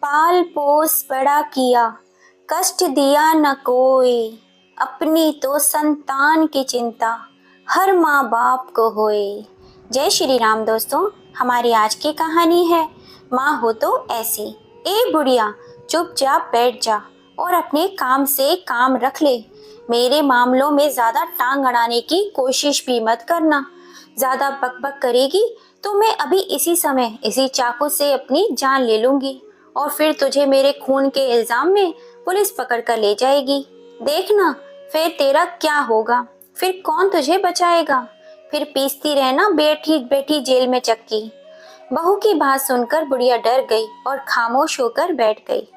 पाल पोस बड़ा किया, कष्ट दिया न कोई। अपनी तो संतान की चिंता हर माँ बाप को होए। जय श्री राम दोस्तों। हमारी आज की कहानी है माँ हो तो ऐसी। ए बुढ़िया, चुपचाप बैठ जा और अपने काम से काम रख ले। मेरे मामलों में ज्यादा टांग अड़ाने की कोशिश भी मत करना। ज्यादा बकबक करेगी तो मैं अभी इसी समय इसी चाकू से अपनी जान ले लूंगी और फिर तुझे मेरे खून के इल्जाम में पुलिस पकड़ कर ले जाएगी। देखना फिर तेरा क्या होगा। फिर कौन तुझे बचाएगा। फिर पीसती रहना बैठी बैठी जेल में चक्की। बहू की बात सुनकर बुढ़िया डर गई और खामोश होकर बैठ गई।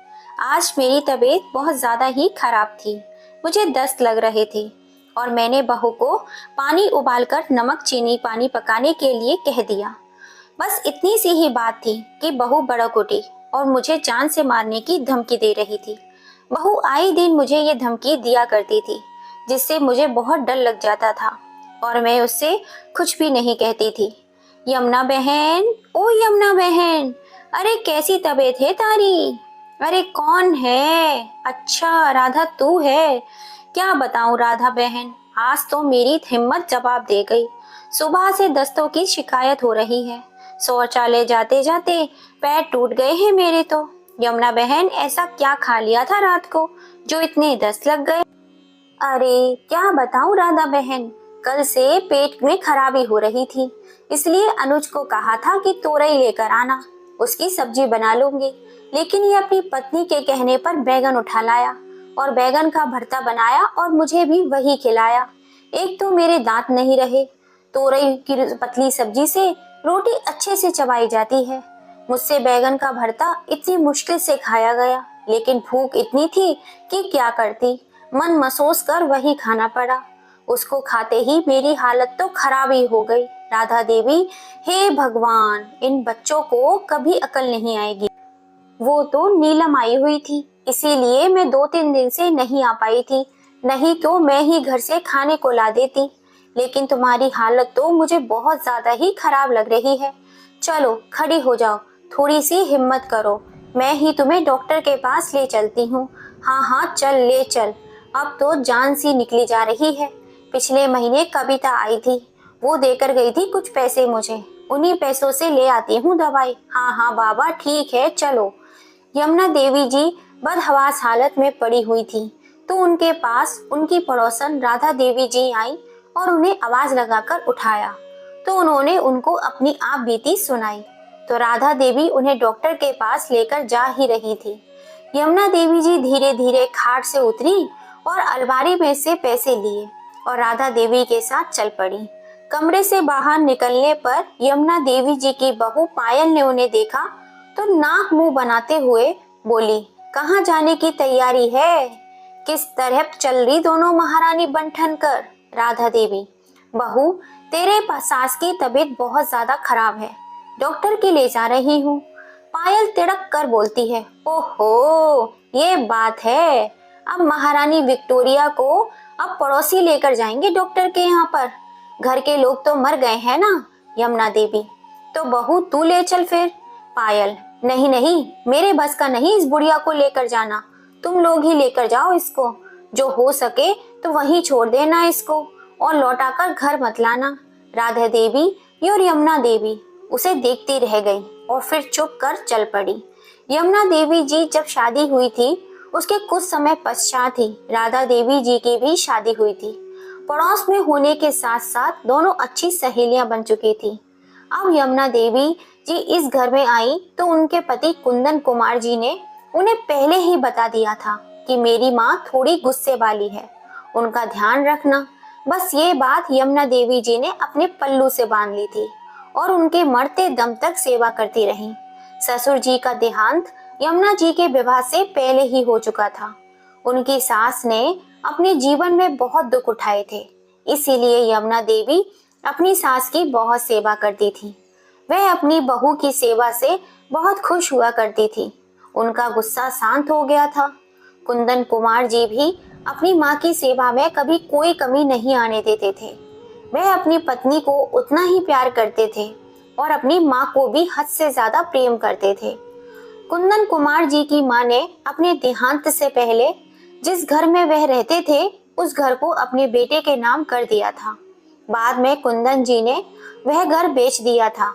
आज मेरी तबीयत बहुत ज्यादा ही खराब थी। मुझे दस्त लग रहे थे और मैंने बहू को पानी उबालकर नमक चीनी पानी पकाने के लिए कह दिया। बस इतनी सी ही बात थी कि बहू भड़क उठी और मुझे जान से मारने की धमकी दे रही थी। बहू आए दिन मुझे ये धमकी दिया करती थी, जिससे मुझे बहुत डर लग जाता था और मैं उससे कुछ भी नहीं कहती थी। यमुना बहन, ओ यमुना बहन, अरे कैसी तबीयत है तारी। अरे कौन है। अच्छा राधा तू है। क्या बताऊं राधा बहन, आज तो मेरी हिम्मत जवाब दे गई। सुबह से दस्तों की शिकायत हो रही है। शौचालय जाते जाते पैर टूट गए हैं मेरे तो। यमुना बहन, ऐसा क्या खा लिया था रात को जो इतने दस्त लग गए। अरे क्या बताऊं राधा बहन, कल से पेट में खराबी हो रही थी, इसलिए अनुज को कहा था कि तोरई लेकर आना, उसकी सब्जी बना लूंगी। लेकिन ये अपनी पत्नी के कहने पर बैगन उठा लाया और बैगन का भरता बनाया और मुझे भी वही खिलाया। एक तो मेरे दांत नहीं रहे। तोरई की पतली सब्जी से रोटी अच्छे से चबाई जाती है। मुझसे बैगन का भरता इतनी मुश्किल से खाया गया, लेकिन भूख इतनी थी कि क्या करती, मन मसोस कर वही खाना पड़ा। उसको खाते ही मेरी हालत तो खराब ही हो गई। राधा देवी, हे भगवान, इन बच्चों को कभी अकल नहीं आएगी। वो तो नीलम आई हुई थी, इसीलिए मैं 2-3 दिन से नहीं आ पाई थी, नहीं तो मैं ही घर से खाने को ला देती। लेकिन तुम्हारी हालत तो मुझे बहुत ज्यादा ही खराब लग रही है। चलो खड़ी हो जाओ, थोड़ी सी हिम्मत करो, मैं ही तुम्हें डॉक्टर के पास ले चलती हूँ। हाँ हाँ चल ले चल। अब तो जान सी निकली जा रही है। पिछले महीने कविता आई थी, वो देकर गई थी कुछ पैसे मुझे, उन्हीं पैसों से ले आती हूँ दवाई। हाँ हाँ बाबा ठीक है चलो। यमुना देवी जी बदहवास हालत में पड़ी हुई थी, तो उनके पास उनकी पड़ोसन राधा देवी जी आई और उन्हें आवाज लगाकर उठाया। तो उन्होंने उनको अपनी आप बीती सुनाई। तो राधा देवी उन्हें डॉक्टर के पास लेकर जा ही रही थी। यमुना देवी जी धीरे धीरे खाट से उतरी और अलमारी में से पैसे लिए और राधा देवी के साथ चल पड़ी। कमरे से बाहर निकलने पर यमुना देवी जी की बहू पायल ने उन्हें देखा तो नाक मुंह बनाते हुए बोली, कहाँ जाने की तैयारी है। किस तरह चल रही दोनों महारानी बनठन कर। राधा देवी, बहू तेरे सास की तबीयत बहुत ज्यादा खराब है, डॉक्टर के ले जा रही हूँ। पायल तिड़क कर बोलती है, ओहो ये बात है। अब महारानी विक्टोरिया को अब पड़ोसी लेकर जाएंगे डॉक्टर के यहाँ पर, घर के लोग तो मर गए हैं ना। यमुना देवी, तो बहू तू ले चल फिर। पायल, नहीं नहीं, मेरे बस का नहीं इस बुढ़िया को लेकर जाना, तुम लोग ही लेकर जाओ इसको। जो हो सके तो वहीं छोड़ देना इसको और लौटाकर घर मत लाना। राधा देवी और यमुना देवी उसे देखती रह गई और फिर चुप कर चल पड़ी। यमुना देवी जी जब शादी हुई थी उसके कुछ समय पश्चात ही राधा देवी जी की भी शादी हुई थी। पड़ोस में होने के साथ साथ दोनों अच्छी सहेलियां बन चुकी थी। अब यमुना देवी जी इस घर में आई तो उनके पति कुंदन कुमार जी ने उन्हें पहले ही बता दिया था कि मेरी माँ थोड़ी गुस्से वाली है, उनका ध्यान रखना। बस ये बात यमुना देवी जी ने अपने पल्लू से बांध ली थी और उनके मरते दम तक सेवा करती रहीं। ससुर जी का देहांत यमुना जी के विवाह से पहले ही हो चुका था। उनकी सास ने अपने जीवन में बहुत दुख उठाए थे, इसीलिए यमुना देवी अपनी सास की बहुत सेवा करती थी। वह अपनी बहू की सेवा से बहुत खुश हुआ करती थी। उनका गुस्सा शांत हो गया था। कुंदन कुमार जी भी अपनी माँ की सेवा में कभी कोई कमी नहीं आने देते थे। वह अपनी पत्नी को उतना ही प्यार करते थे और अपनी माँ को भी हद से ज्यादा प्रेम करते थे। कुंदन कुमार जी की मां ने अपने देहांत से पहले जिस घर में वह रहते थे उस घर को अपने बेटे के नाम कर दिया था। बाद में कुंदन जी ने वह घर बेच दिया था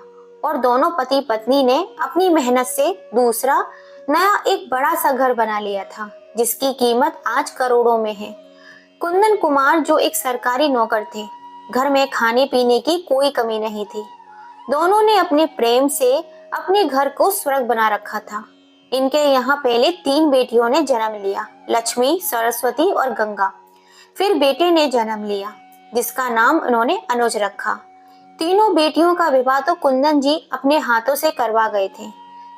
और दोनों पति पत्नी ने अपनी मेहनत से दूसरा नया एक बड़ा सा घर बना लिया था जिसकी कीमत आज करोड़ों में है। कुंदन कुमार जो एक सरकारी नौकर थे, घर में खाने पीने की कोई कमी नहीं थी। दोनों ने अपने प्रेम से अपने घर को स्वर्ग बना रखा था। इनके यहाँ पहले 3 बेटियों ने जन्म लिया, लक्ष्मी, सरस्वती और गंगा। फिर बेटे ने जन्म लिया जिसका नाम उन्होंने अनुज रखा। तीनों बेटियों का विवाह तो कुंदन जी अपने हाथों से करवा गए थे,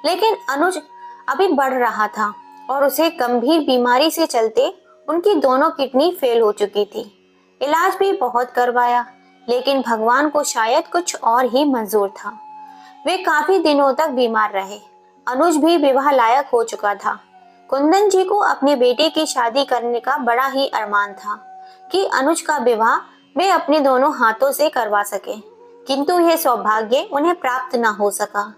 लेकिन अनुज अभी बढ़ रहा था और उसे गंभीर बीमारी से चलते उनकी दोनों किडनी फेल हो चुकी थी। इलाज भी बहुत करवाया, लेकिन भगवान को शायद कुछ और ही मंजूर था। वे काफी दिनों तक बीमार रहे। अनुज भी विवाह लायक हो चुका था। कुंदन जी को अपने बेटे की शादी करने का बड़ा ही अरमान था कि अनुज का विवाह वे अपने दोनों हाथों से करवा सके, किंतु यह सौभाग्य उन्हें प्राप्त न हो सका।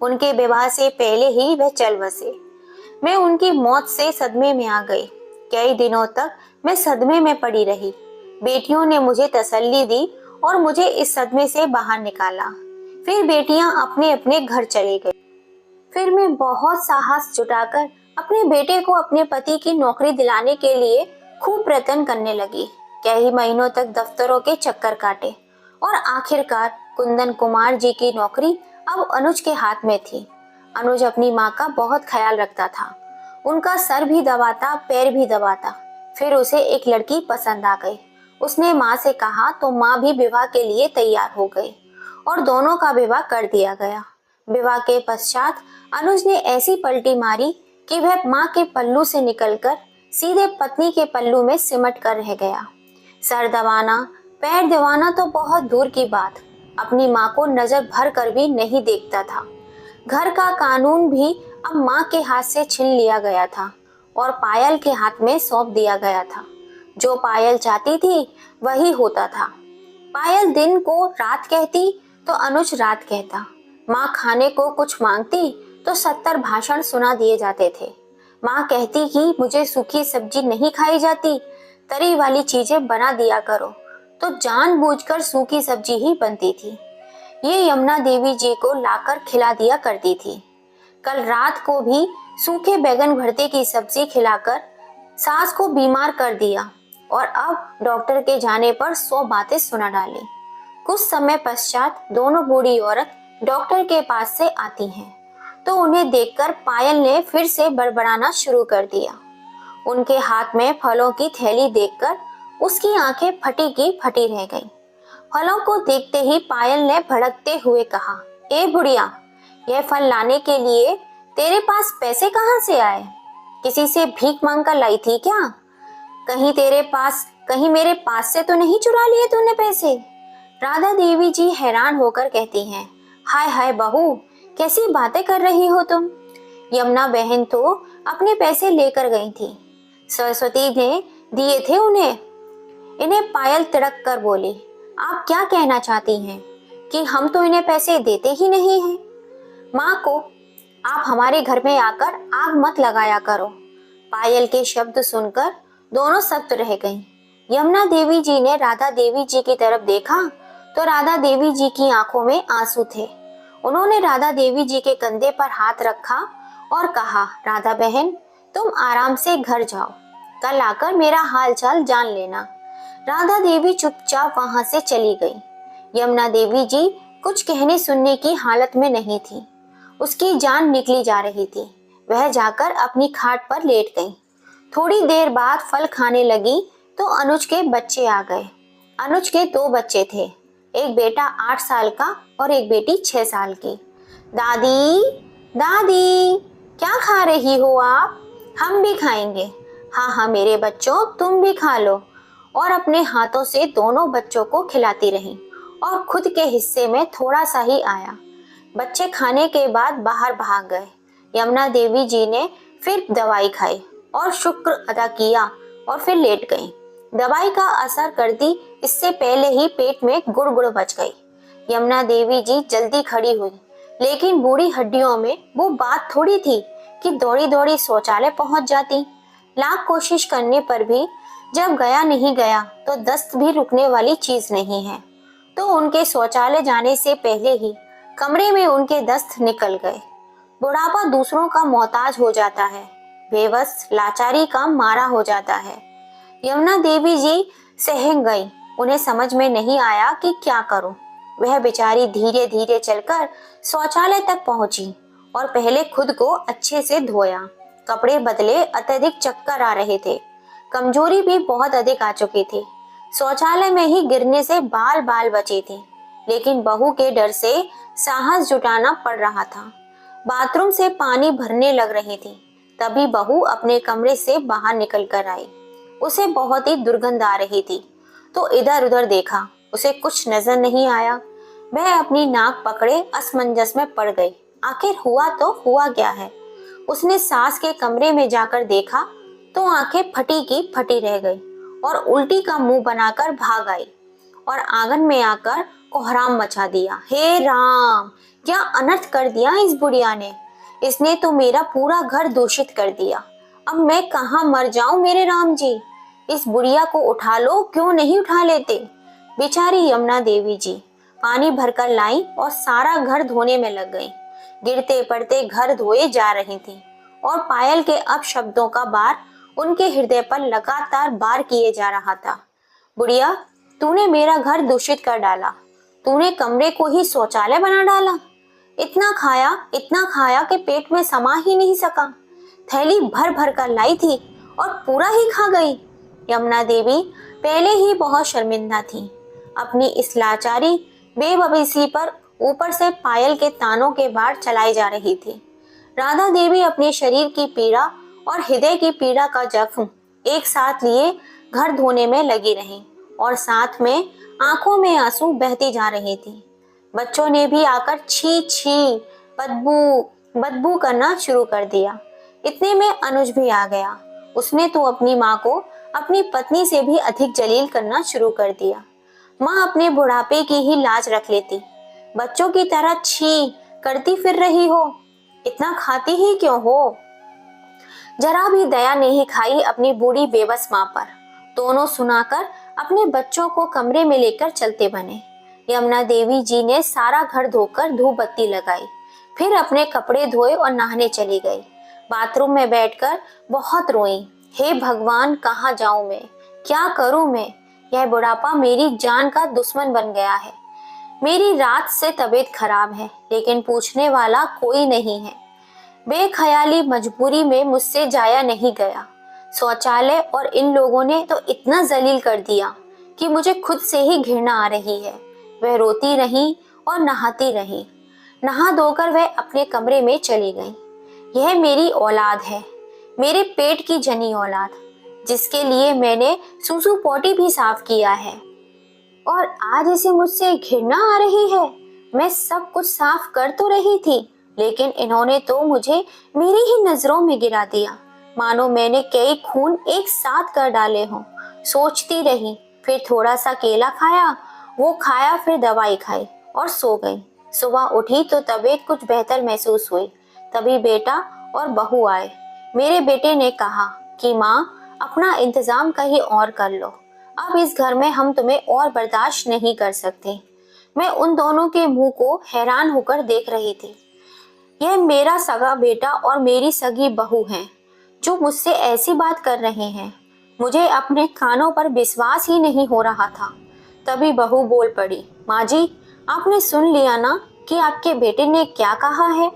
उनके विवाह से पहले ही वह चल बसे। मैं उनकी मौत से सदमे में आ गई। कई दिनों तक मैं सदमे में पड़ी रही। बेटियों ने मुझे तसल्ली दी और मुझे इस सदमे से बाहर निकाला। फिर बेटियां अपने अपने घर चली गई। फिर मैं बहुत साहस जुटाकर अपने बेटे को अपने पति की नौकरी दिलाने के लिए खूब प्रयत्न करने लगी। कई महीनों तक दफ्तरों के चक्कर काटे और आखिरकार कुंदन कुमार जी की नौकरी अब अनुज के हाथ में थी। अनुज अपनी माँ का बहुत ख्याल रखता था। उनका सर भी दबाता, पैर भी दबाता। फिर उसे एक लड़की पसंद आ गई। उसने माँ से कहा तो माँ भी विवाह के लिए तैयार हो गई और दोनों का विवाह कर दिया गया। विवाह के पश्चात अनुज ने ऐसी पलटी मारी कि वह माँ के पल्लू से निकलकर सीधे पत्नी के पल्लू में सिमट कर रह गया। सर दबाना, पैर दबाना तो बहुत दूर की बात, अपनी माँ को नजर भर कर भी नहीं देखता था। घर का कानून भी अब माँ के हाथ से छीन लिया गया था और पायल के हाथ में सौंप दिया गया था। जो पायल चाहती थी वही होता था। पायल दिन को रात कहती तो अनुज रात कहता। माँ खाने को कुछ मांगती तो 70 भाषण सुना दिए जाते थे। माँ कहती कि मुझे सूखी सब्जी नहीं खाई जाती, तरी वाली चीजें बना दिया करो, तो जानबूझकर सूखी सब्जी ही बनती थी। ये यमुना देवी जी को लाकर खिला दिया करती थी। कल रात को भी सूखे बैगन भरते की सब्जी खिलाकर सास को बीमार कर दिया और अब डॉक्टर के जाने पर 100 बातें सुना डाली। कुछ समय पश्चात दोनों बूढ़ी औरत डॉक्टर के पास से आती हैं, तो उन्हें देखकर पायल ने फिर से बड़बड़ाना शुरू कर दिया। उनके हाथ में फलों की थैली देखकर उसकी आंखें फटी की फटी रह गईं। फलों को देखते ही पायल ने भड़कते हुए कहा, ए बुढ़िया, यह फल लाने के लिए तेरे पास पैसे कहाँ से आए? किसी से भीख मांग कर लाई थी क्या? कहीं मेरे पास से तो नहीं चुरा लिए तूने पैसे? राधा देवी जी हैरान होकर कहती हैं, हाय हाय बहू, कैसी बातें कर रही हो तुम? यमुना बहन तो अपने पैसे लेकर गई थी, सरस्वती ने दिए थे उन्हें। इन्हें पायल तिड़क कर बोली, आप क्या कहना चाहती हैं कि हम तो इन्हें पैसे देते ही नहीं हैं? माँ को आप हमारे घर में आकर आग मत लगाया करो। पायल के शब्द सुनकर दोनों सख्त रह गईं। यमुना देवी जी ने राधा देवी जी की तरफ देखा तो राधा देवी जी की आंखों में आंसू थे। उन्होंने राधा देवी जी के कंधे पर हाथ रखा और कहा, राधा बहन, तुम आराम से घर जाओ, कल आकर मेरा हाल चाल जान लेना। राधा देवी चुपचाप वहां से चली गई। यमुना देवी जी कुछ कहने सुनने की हालत में नहीं थी। उसकी जान निकली जा रही थी। वह जाकर अपनी खाट पर लेट गई। थोड़ी देर बाद फल खाने लगी तो अनुज के बच्चे आ गए। अनुज के 2 बच्चे थे, एक बेटा 8 साल का और एक बेटी 6 साल की। दादी, दादी, क्या खा रही हो आप? हम भी खाएंगे। हाँ हाँ मेरे बच्चों, तुम भी खा लो। और अपने हाथों से दोनों बच्चों को खिलाती रही और खुद के हिस्से में थोड़ा सा ही आया। बच्चे खाने के बाद बाहर भाग गए। यमुना देवी जी ने फिर दवाई खाई और शुक्र अदा किया और फिर लेट गई। दवाई का असर कर दी, इससे पहले ही पेट में गुड़गुड़ बच गई। यमुना देवी जी जल्दी खड़ी हुई, लेकिन बूढ़ी हड्डियों में वो बात थोड़ी थी कि दौड़ी दौड़ी शौचालय पहुंच जाती। लाख कोशिश करने पर भी जब गया नहीं गया तो दस्त भी रुकने वाली चीज नहीं है। तो उनके शौचालय जाने से पहले ही कमरे में उनके दस्त निकल गए। बुढ़ापा दूसरों का मोहताज हो जाता है, बेबस लाचारी का मारा हो जाता है। यमुना देवी जी सहम गई। उन्हें समझ में नहीं आया कि क्या करूं। वह बेचारी धीरे धीरे चलकर शौचालय तक पहुंची और पहले खुद को अच्छे से धोया। कपड़े बदले, अत्यधिक चक्कर आ रहे थे, कमजोरी भी बहुत अधिक आ चुकी थी। शौचालय में ही गिरने से बाल बाल बचे थे, लेकिन बहू के डर से साहस जुटाना पड़ रहा था। बाथरूम से पानी भरने लग रही थी, तभी बहू अपने कमरे से बाहर निकल कर आई। उसे बहुत ही दुर्गंध आ रही थी, तो इधर उधर देखा, उसे कुछ नजर नहीं आया। वह अपनी नाक पकड़े असमंजस में पड़ गई। आखिर हुआ तो हुआ क्या है। उसने सास के कमरे में जाकर देखा तो आंखें फटी की फटी रह गई और उल्टी का मुंह बनाकर भाग आई और आंगन में आकर कोहराम मचा दिया। हे राम, क्या अनर्थ कर दिया इस बुढ़िया ने। इसने तो मेरा पूरा घर दूषित कर दिया। अब मैं कहाँ मर जाऊं मेरे राम जी। इस बुढ़िया को उठा लो, क्यों नहीं उठा लेते। बेचारी यमुना देवी जी पानी भरकर लाई और सारा घर धोने में लग गई। गिरते पड़ते घर धोए जा रही थी और पायल के अपशब्दों का बार उनके हृदय पर लगातार बार किए जा रहा था। बुढ़िया, तूने मेरा घर दूषित कर डाला। तूने कमरे को ही शौचालय बना डाला। इतना खाया कि पेट में समा ही नहीं सका। थैली भर भर कर लाई थी और पूरा ही खा गई। यमुना देवी पहले ही बहुत शर्मिंदा थी अपनी इस लाचारी बेबसी पर। ऊपर से पायल के तानों के बाढ़ चलाई जा रही थी। राधा देवी अपने शरीर की पीड़ा और हृदय की पीड़ा का जख्म एक साथ लिए घर धोने में लगी रही और साथ में आंखों में आंसू बहती जा रही थी। बच्चों ने भी आकर छी छी बदबू करना शुरू कर दिया। इतने में अनुज भी आ गया। उसने तो अपनी माँ को अपनी पत्नी से भी अधिक जलील करना शुरू कर दिया। माँ अपने बुढ़ापे की ही लाज रख लेती, बच्चों की तरह छी करती फिर रही हो। इतना खाती ही क्यों हो। जरा भी दया नहीं खाई अपनी बूढ़ी बेबस माँ पर। दोनों सुनाकर अपने बच्चों को कमरे में लेकर चलते बने। यमुना देवी जी ने सारा घर धोकर धूप बत्ती लगाई, फिर अपने कपड़े धोए और नहाने चली गई। बाथरूम में बैठकर बहुत रोई। हे भगवान, कहाँ जाऊं मैं, क्या करूं मैं। यह बुढ़ापा मेरी जान का दुश्मन बन गया है। मेरी रात से तबीयत खराब है, लेकिन पूछने वाला कोई नहीं है। बेख्याली मजबूरी में मुझसे जाया नहीं गया। शौचालय और इन लोगों ने तो इतना जलील कर दिया कि मुझे खुद से ही घृणा आ रही है। वह रोती रही और नहाती रही। नहा धोकर वह अपने कमरे में चली गई। यह मेरी औलाद है, मेरे पेट की जनी औलाद, जिसके लिए मैंने सूसू पोटी भी साफ किया है, और आज इसे मुझसे घृणा आ रही है। मैं सब कुछ साफ कर तो रही थी, लेकिन इन्होंने तो मुझे मेरी ही नजरों में गिरा दिया, मानो मैंने कई खून एक साथ कर डाले हों। सोचती रही, फिर थोड़ा सा केला खाया, वो खाया, फिर दवाई खाई और सो गई। सुबह उठी तो तबीयत कुछ बेहतर महसूस हुई। तभी बेटा और बहू आए। मेरे बेटे ने कहा कि माँ, अपना इंतजाम कहीं और कर लो, अब इस घर में हम तुम्हें और बर्दाश्त नहीं कर सकते। मैं उन दोनों के मुंह को हैरान होकर देख रही थी। यह मेरा सगा बेटा और मेरी सगी बहू हैं जो मुझसे ऐसी बात कर रहे हैं। मुझे अपने कानों पर विश्वास ही नहीं हो रहा था। तभी बहू बोल पड़ी, माँ जी, आपने सुन लिया ना कि आपके बेटे ने क्या कहा है।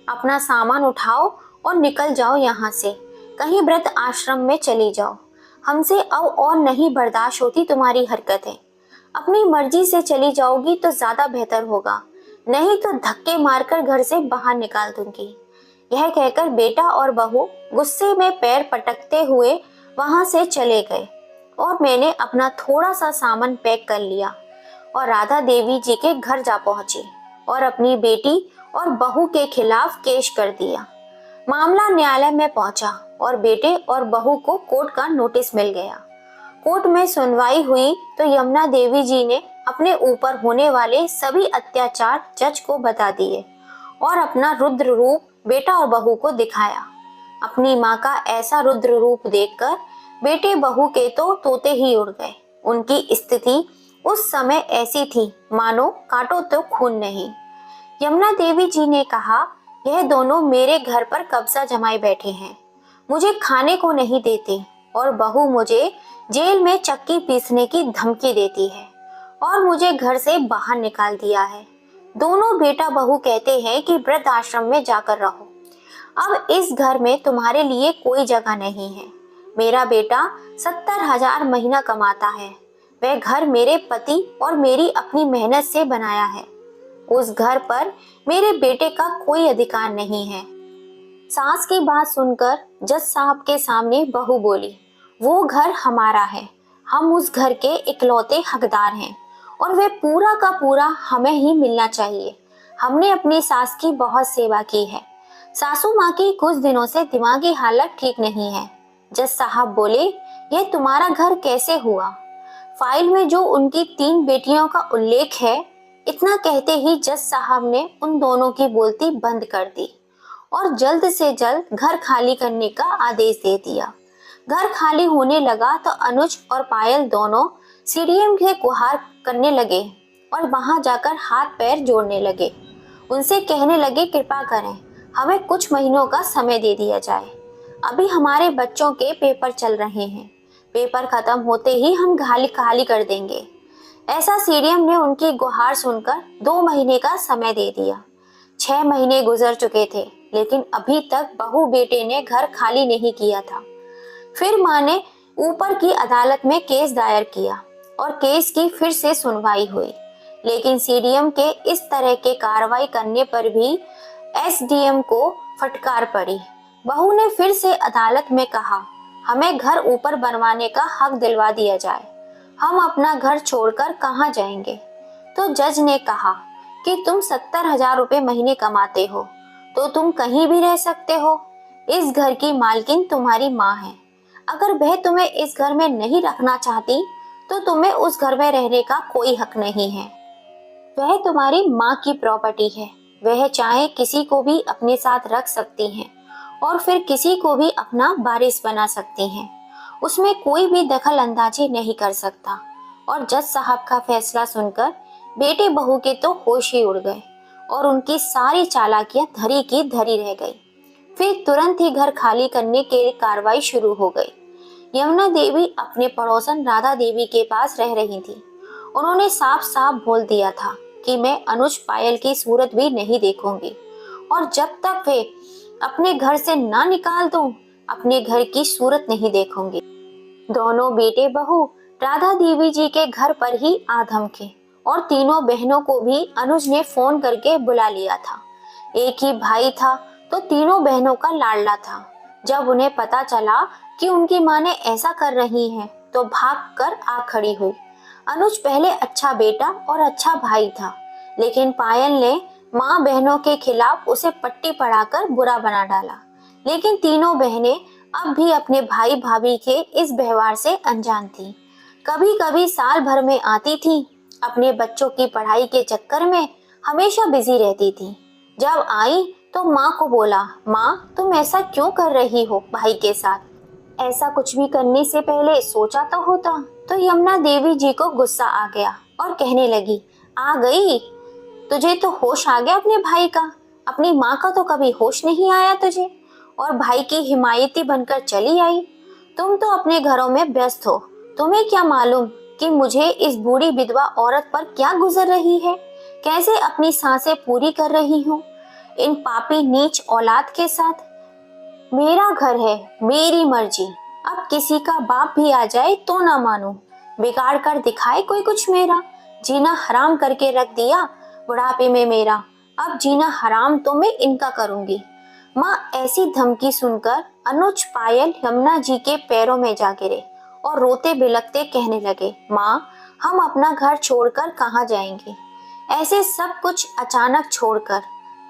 अपना सामान उठाओ और निकल जाओ यहाँ से, कहीं व्रत आश्रम में चली जाओ। हमसे अब और नहीं बर्दाश्त होती तुम्हारी हरकतें। अपनी मर्जी से चली जाओगी तो ज्यादा बेहतर होगा, नहीं तो धक्के मारकर घर से बाहर निकाल दूंगी। यह कहकर बेटा और बहू गुस्से में पैर पटकते हुए वहां से चले गए और मैंने अपना थोड़ा सा सामान पैक कर लिया और राधा देवी जी के घर जा पहुंची और अपनी बेटी और बहू के खिलाफ केस कर दिया। मामला न्यायालय में पहुंचा और बेटे और बहू को कोर्ट का नोटिस मिल गया। कोर्ट में सुनवाई हुई तो यमुना देवी जी ने अपने ऊपर होने वाले सभी अत्याचार जज को बता दिए और अपना रुद्र रूप बेटा और बहू को दिखाया। अपनी माँ का ऐसा रुद्र रूप देखकर बेटे बहू के तो तोते ही उड़ गए। उनकी स्थिति उस समय ऐसी थी मानो काटो तो खून नहीं। यमुना देवी जी ने कहा, यह दोनों मेरे घर पर कब्जा जमाए बैठे हैं, मुझे खाने को नहीं देते और बहू मुझे जेल में चक्की पीसने की धमकी देती है और मुझे घर से बाहर निकाल दिया है। दोनों बेटा बहू कहते हैं कि वृद्ध आश्रम में जाकर रहो। अब इस घर में तुम्हारे लिए कोई जगह नहीं है। मेरा बेटा 70,000 महीना कमाता है। वह घर मेरे पति और मेरी अपनी मेहनत से बनाया है। उस घर पर मेरे बेटे का कोई अधिकार नहीं है। सास की बात सुनकर जज साहब के सामने बहू बोली, वो घर हमारा है, हम उस घर के इकलौते हकदार हैं और वह पूरा का पूरा हमें ही मिलना चाहिए। हमने अपनी सास की बहुत सेवा की है। सासू माँ की कुछ दिनों से दिमागी हालत ठीक नहीं है। जज साहब बोले, यह तुम्हारा घर कैसे हुआ? फाइल में जो उनकी 3 बेटियों का उल्लेख है। इतना कहते ही जज साहब ने उन दोनों की बोलती बंद कर दी और जल्द से जल्द घर खाली करने का आदेश दे दिया। घर खाली होने लगा तो अनुज और पायल दोनों सीडीएम के गुहार करने लगे और वहां जाकर हाथ पैर जोड़ने लगे। उनसे कहने लगे, कृपा करें, हमें कुछ महीनों का समय दे दिया जाए। अभी हमारे बच्चों के पेपर चल रहे हैं। पेपर खत्म होते ही हम खाली कर देंगे। ऐसा सीडीएम ने उनकी गुहार सुनकर 2 महीने का समय दे दिया। 6 महीने गुजर चुके थे, लेकिन अभी तक बहू बेटे ने घर खाली नहीं किया था। फिर माँ ने ऊपर की अदालत में केस दायर किया और केस की फिर से सुनवाई हुई, लेकिन सीडीएम के इस तरह के कार्रवाई करने पर भी एसडीएम को फटकार पड़ी। बहू ने फिर से अदालत में कहा, हमें घर ऊपर बनवाने का हक दिलवा दिया जाए, हम अपना घर छोड़कर कहाँ जाएंगे? तो जज ने कहा कि तुम 70,000 रुपए महीने कमाते हो तो तुम कहीं भी रह सकते हो। इस घर की मालकिन तुम्हारी माँ है। अगर वह तुम्हें इस घर में नहीं रखना चाहती तो तुम्हें उस घर में रहने का कोई हक नहीं है। वह तुम्हारी माँ की प्रॉपर्टी है। वह चाहे किसी को भी अपने साथ रख सकती हैं और फिर किसी को भी अपना वारिस बना सकती हैं। उसमें कोई भी दखल अंदाजी नहीं कर सकता। और जज साहब का फैसला सुनकर बेटे बहू के तो होश ही उड़ गए और उनकी सारी चालाकियां धरी की धरी रह गई। फिर तुरंत ही घर खाली करने के लिए कार्रवाई शुरू हो गई। यमुना देवी अपने पड़ोसन राधा देवी के पास रह रही थी। उन्होंने साफ साफ बोल दिया था कि मैं अनुज पायल की सूरत भी नहीं देखूंगी और जब तक वे अपने घर से ना निकाल दूं, अपने घर की सूरत नहीं देखूंगी। दोनों बेटे बहू राधा देवी जी के घर पर ही आ धमके और तीनों बहनों को भी अनुज ने फोन करके बुला लिया था। एक ही भाई था तो तीनों बहनों का लाडला था। जब उन्हें पता चला कि उनकी माँ ने ऐसा कर रही है तो भाग कर आ खड़ी हुई। अनुज पहले अच्छा बेटा और अच्छा भाई था, लेकिन पायल ने माँ बहनों के खिलाफ उसे पट्टी पढ़ाकर बुरा बना डाला। लेकिन तीनों बहनें अब भी अपने भाई भाभी के इस व्यवहार से अनजान थी। कभी कभी साल भर में आती थी, अपने बच्चों की पढ़ाई के चक्कर में हमेशा बिजी रहती थी। जब आई तो माँ को बोला, माँ तुम ऐसा क्यों कर रही हो भाई के साथ? ऐसा कुछ भी करने से पहले सोचा तो होता। तो यमुना देवी जी को गुस्सा आ गया और कहने लगी, आ गई, तुझे तो होश आ गया अपने भाई का। अपनी माँ का तो कभी होश नहीं आया तुझे और भाई की हिमायती बनकर चली आई। तुम तो अपने घरों में व्यस्त हो। तुम्हें क्या मालूम कि मुझे इस बूढ़ी विधवा औरत पर क्या गुजर रही है, कैसे अपनी सांसें पूरी कर रही हूँ इन पापी नीच औलाद के साथ। मेरा घर है, मेरी मर्जी। अब किसी का बाप भी आ जाए तो ना मानूं। बिगाड़ कर दिखाए कोई कुछ मेरा। जीना हराम करके रख दिया बुढ़ापे में मेरा। अब जीना हराम तो मैं इनका करूंगी। माँ ऐसी धमकी सुनकर अनुज पायल यमुना जी के पैरों में जा गिरे और रोते बिलखते कहने लगे, माँ हम अपना घर छोड़कर कहाँ जाएंगे, ऐसे सब कुछ अचानक छोड़कर।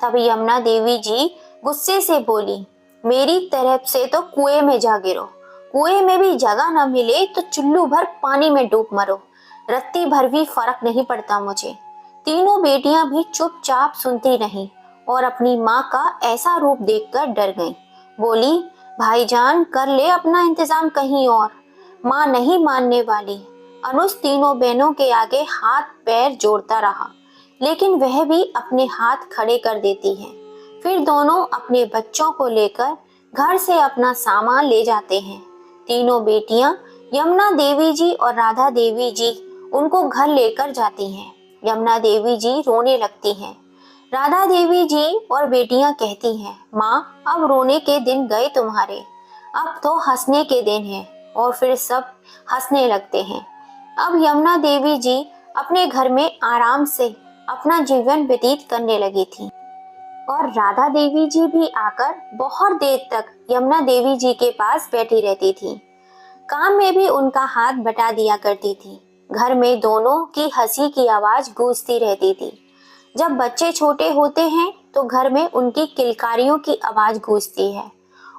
तभी यमुना देवी जी गुस्से से बोली, मेरी तरफ से तो कुएं में जा गिरो। कुएं में भी जगह न मिले तो चुल्लू भर पानी में डूब मरो। रत्ती भर भी फर्क नहीं पड़ता मुझे। तीनों बेटियां भी चुपचाप सुनती रहीं और अपनी माँ का ऐसा रूप देखकर डर गईं। बोली, भाईजान कर ले अपना इंतजाम कहीं और। माँ नहीं मानने वाली। अनुज तीनों बहनों के आगे हाथ पैर जोड़ता रहा, लेकिन वह भी अपने हाथ खड़े कर देती है। फिर दोनों अपने बच्चों को लेकर घर से अपना सामान ले जाते हैं। तीनों बेटियां यमुना देवी जी और राधा देवी जी उनको घर लेकर जाती हैं। यमुना देवी जी रोने लगती हैं। राधा देवी जी और बेटियां कहती हैं, माँ अब रोने के दिन गए तुम्हारे, अब तो हंसने के दिन हैं। और फिर सब हंसने लगते हैं। अब यमुना देवी जी अपने घर में आराम से अपना जीवन व्यतीत करने लगी थी और राधा देवी जी भी आकर बहुत देर तक यमुना देवी जी के पास बैठी रहती थी। काम में भी उनका हाथ बटा दिया करती थी। घर में दोनों की हंसी की आवाज गूंजती रहती थी। जब बच्चे छोटे होते हैं तो घर में उनकी किलकारियों की आवाज गूंजती है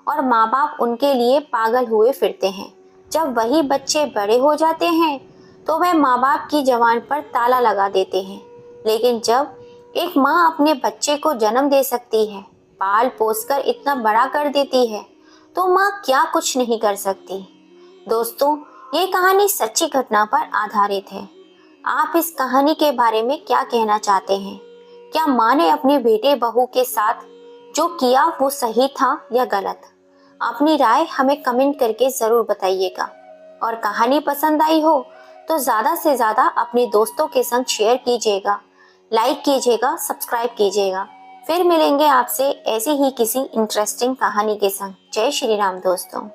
और माँ बाप उनके लिए पागल हुए फिरते हैं। जब वही बच्चे बड़े हो जाते हैं तो वे माँ बाप की जुबान पर ताला लगा देते हैं। लेकिन जब एक माँ अपने बच्चे को जन्म दे सकती है, पाल पोस कर इतना बड़ा कर देती है, तो माँ क्या कुछ नहीं कर सकती। दोस्तों, ये कहानी सच्ची घटना पर आधारित है। आप इस कहानी के बारे में क्या कहना चाहते हैं? क्या माँ ने अपने बेटे बहू के साथ जो किया वो सही था या गलत? अपनी राय हमें कमेंट करके ज़रूर बताइएगा। और कहानी पसंद आई हो तो ज़्यादा से ज़्यादा अपने दोस्तों के संग शेयर कीजिएगा, लाइक कीजिएगा, सब्सक्राइब कीजिएगा। फिर मिलेंगे आपसे ऐसी ही किसी इंटरेस्टिंग कहानी के संग। जय श्री राम दोस्तों।